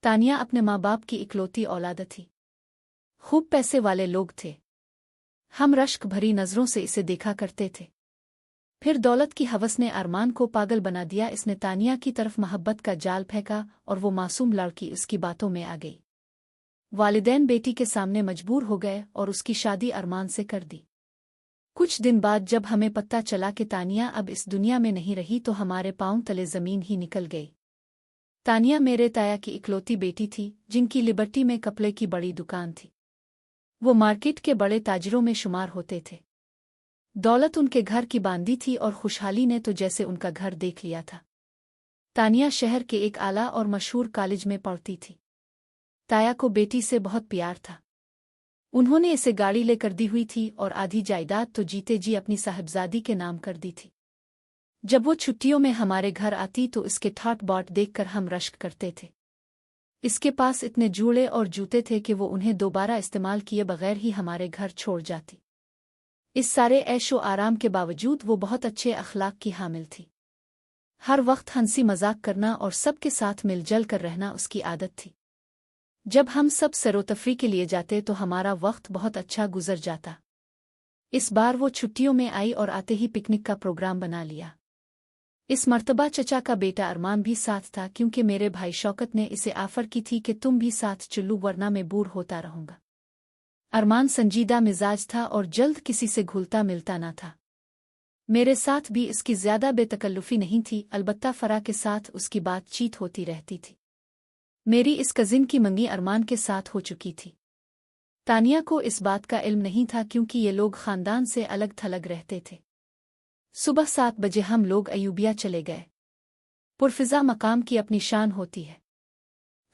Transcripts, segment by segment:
तानिया अपने माँ बाप की इकलौती औलाद थी। खूब पैसे वाले लोग थे। हम रश्क भरी नज़रों से इसे देखा करते थे। फिर दौलत की हवस ने अरमान को पागल बना दिया। इसने तानिया की तरफ मोहब्बत का जाल फेंका और वो मासूम लड़की उसकी बातों में आ गई। वालिदैन बेटी के सामने मजबूर हो गए और उसकी शादी अरमान से कर दी। कुछ दिन बाद जब हमें पता चला कि तानिया अब इस दुनिया में नहीं रही तो हमारे पांव तले जमीन ही निकल गई। तानिया मेरे ताया की इकलौती बेटी थी, जिनकी लिबर्टी में कपड़े की बड़ी दुकान थी। वो मार्केट के बड़े ताजरों में शुमार होते थे। दौलत उनके घर की बांदी थी और खुशहाली ने तो जैसे उनका घर देख लिया था। तानिया शहर के एक आला और मशहूर कॉलेज में पढ़ती थी। ताया को बेटी से बहुत प्यार था। उन्होंने इसे गाड़ी लेकर दी हुई थी और आधी जायदाद तो जीते जी अपनी साहिबजादी के नाम कर दी थी। जब वो छुट्टियों में हमारे घर आती तो इसके ठाट बाट देखकर हम रश्क करते थे। इसके पास इतने जूड़े और जूते थे कि वो उन्हें दोबारा इस्तेमाल किए बगैर ही हमारे घर छोड़ जाती। इस सारे ऐशो आराम के बावजूद वो बहुत अच्छे अखलाक की हामिल थी। हर वक्त हंसी मजाक करना और सबके साथ मिलजुल कर रहना उसकी आदत थी। जब हम सब सैरोतफरी के लिए जाते तो हमारा वक्त बहुत अच्छा गुजर जाता। इस बार वो छुट्टियों में आई और आते ही पिकनिक का प्रोग्राम बना लिया। इस मर्तबा चचा का बेटा अरमान भी साथ था, क्योंकि मेरे भाई शौकत ने इसे ऑफर की थी कि तुम भी साथ चलो वरना मैं बूर होता रहूंगा। अरमान संजीदा मिजाज था और जल्द किसी से घुलता मिलता ना था। मेरे साथ भी इसकी ज्यादा बेतकल्लुफी नहीं थी, अलबत्ता फरा के साथ उसकी बातचीत होती रहती थी। मेरी इस कजिन की मंगी अरमान के साथ हो चुकी थी। तानिया को इस बात का इल्म नहीं था, क्योंकि ये लोग खानदान से अलग थलग रहते थे। सुबह 7 बजे हम लोग अयूबिया चले गए। पुरफिजा मकाम की अपनी शान होती है।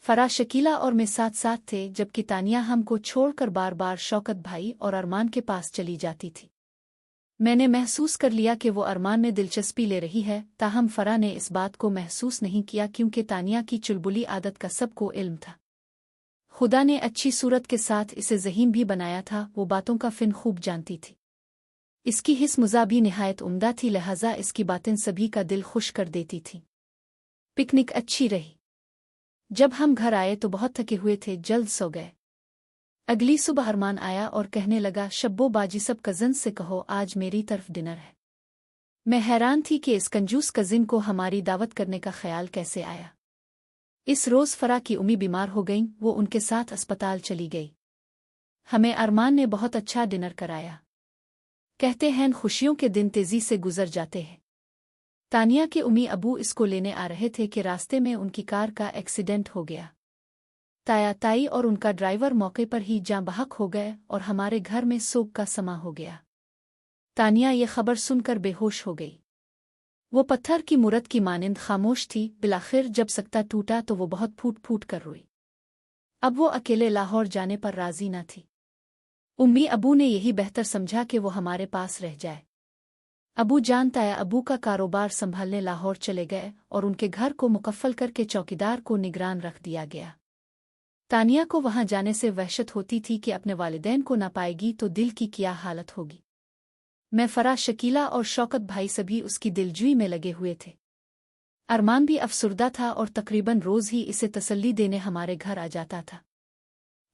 फरा, शकीला और मैं साथ साथ थे, जबकि तानिया हमको छोड़कर बार बार शौकत भाई और अरमान के पास चली जाती थी। मैंने महसूस कर लिया कि वो अरमान में दिलचस्पी ले रही है, ताहम फरा ने इस बात को महसूस नहीं किया, क्योंकि तानिया की चुलबुली आदत का सबको इल्म था। खुदा ने अच्छी सूरत के साथ इसे ज़हीन भी बनाया था। वो बातों का फिन खूब जानती थी। इसकी हिस मुज़ा भी निहायत उम्दा थी, लिहाजा इसकी बातें सभी का दिल खुश कर देती थी। पिकनिक अच्छी रही। जब हम घर आए तो बहुत थके हुए थे, जल्द सो गए। अगली सुबह अरमान आया और कहने लगा, शब्बो बाजी सब कज़न से कहो आज मेरी तरफ डिनर है। मैं हैरान थी कि इस कंजूस कज़िन को हमारी दावत करने का ख्याल कैसे आया। इस रोज़ फरा की उम्मी बीमार हो गईं, वो उनके साथ अस्पताल चली गई। हमें अरमान ने बहुत अच्छा डिनर कराया। कहते हैं खुशियों के दिन तेजी से गुजर जाते हैं। तानिया के उम्मी अबू इसको लेने आ रहे थे कि रास्ते में उनकी कार का एक्सीडेंट हो गया। ताया ताई और उनका ड्राइवर मौके पर ही जाँ बहक हो गए और हमारे घर में सोग का समा हो गया। तानिया ये खबर सुनकर बेहोश हो गई। वो पत्थर की मूरत की मानिंद खामोश थी। बिलाखिर जब सकता टूटा तो वो बहुत फूट फूट कर रोई। अब वो अकेले लाहौर जाने पर राजी न थी। उम्मी अबू ने यही बेहतर समझा कि वो हमारे पास रह जाए। अबू जान ताया अबू का कारोबार संभालने लाहौर चले गए और उनके घर को मुकफ्फल करके चौकीदार को निगरान रख दिया गया। तानिया को वहां जाने से वहशत होती थी कि अपने वालिदैन को ना पाएगी तो दिल की क्या हालत होगी। मैं, फरा, शकीला और शौकत भाई सभी उसकी दिलजुई में लगे हुए थे। अरमान भी अफसुर्दा था और तकरीबन रोज ही इसे तसल्ली देने हमारे घर आ जाता था।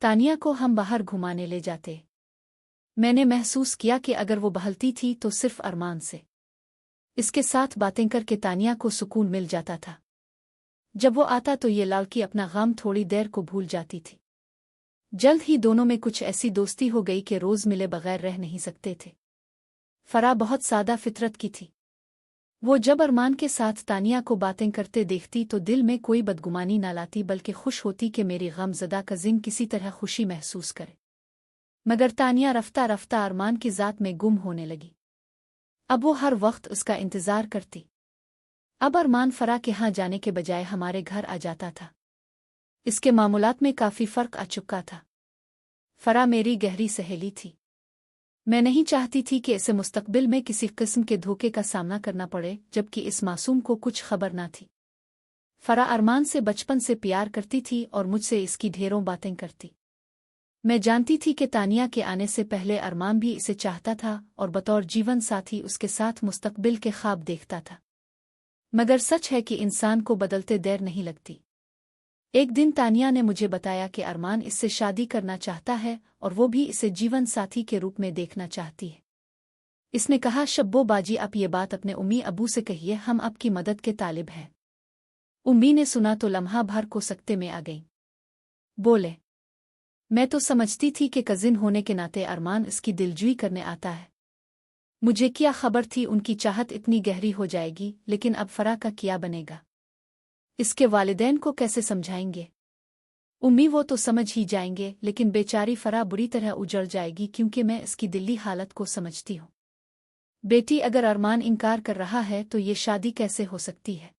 तानिया को हम बाहर घुमाने ले जाते। मैंने महसूस किया कि अगर वो बहलती थी तो सिर्फ अरमान से। इसके साथ बातें करके तानिया को सुकून मिल जाता था। जब वो आता तो ये लड़की अपना गम थोड़ी देर को भूल जाती थी। जल्द ही दोनों में कुछ ऐसी दोस्ती हो गई कि रोज मिले बगैर रह नहीं सकते थे। फरा बहुत सादा फितरत की थी। वो जब अरमान के साथ तानिया को बातें करते देखती तो दिल में कोई बदगुमानी न लाती, बल्कि खुश होती कि मेरी गमज़दा कज़िन किसी तरह खुशी महसूस करे। मगर तानिया रफ्ता रफ्ता अरमान की ज़ात में गुम होने लगी। अब वो हर वक्त उसका इंतज़ार करती। अब अरमान फरा के यहाँ जाने के बजाय हमारे घर आ जाता था। इसके मामूलात में काफ़ी फ़र्क आ चुका था। फरा मेरी गहरी सहेली थी। मैं नहीं चाहती थी कि इसे मुस्तकबिल में किसी किस्म के धोखे का सामना करना पड़े, जबकि इस मासूम को कुछ खबर न थी। फरा अरमान से बचपन से प्यार करती थी और मुझसे इसकी ढेरों बातें करती। मैं जानती थी कि तानिया के आने से पहले अरमान भी इसे चाहता था और बतौर जीवन साथी उसके साथ मुस्तकबिल के ख्वाब देखता था। मगर सच है कि इंसान को बदलते देर नहीं लगती। एक दिन तानिया ने मुझे बताया कि अरमान इससे शादी करना चाहता है और वो भी इसे जीवन साथी के रूप में देखना चाहती है। इसने कहा, शब्बो बाजी, आप ये बात अपने उम्मी अबू से कहिए, हम आपकी मदद के तालिब हैं। उम्मी ने सुना तो लम्हा भर को सकते में आ गई। बोले, मैं तो समझती थी कि कजिन होने के नाते अरमान इसकी दिलजुई करने आता है। मुझे क्या खबर थी उनकी चाहत इतनी गहरी हो जाएगी। लेकिन अब फरा का क्या बनेगा? इसके वालिदैन को कैसे समझाएंगे? उम्मी वो तो समझ ही जाएंगे, लेकिन बेचारी फरा बुरी तरह उजड़ जाएगी, क्योंकि मैं इसकी दिल्ली हालत को समझती हूँ। बेटी, अगर अरमान इनकार कर रहा है तो ये शादी कैसे हो सकती है?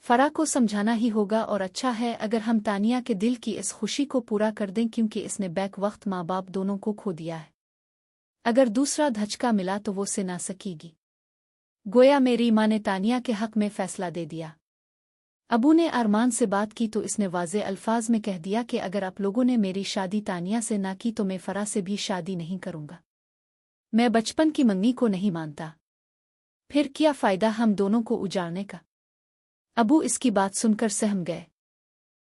फरा को समझाना ही होगा, और अच्छा है अगर हम तानिया के दिल की इस खुशी को पूरा कर दें, क्योंकि इसने बैक वक्त माँ बाप दोनों को खो दिया है। अगर दूसरा धचका मिला तो वो से ना सकेगी। गोया मेरी माँ ने तानिया के हक में फैसला दे दिया। अबू ने अरमान से बात की तो इसने वाज़े अल्फाज में कह दिया कि अगर आप लोगों ने मेरी शादी तानिया से ना की तो मैं फरा से भी शादी नहीं करूँगा। मैं बचपन की मंगनी को नहीं मानता, फिर क्या फ़ायदा हम दोनों को उजाड़ने का? अबू इसकी बात सुनकर सहम गए।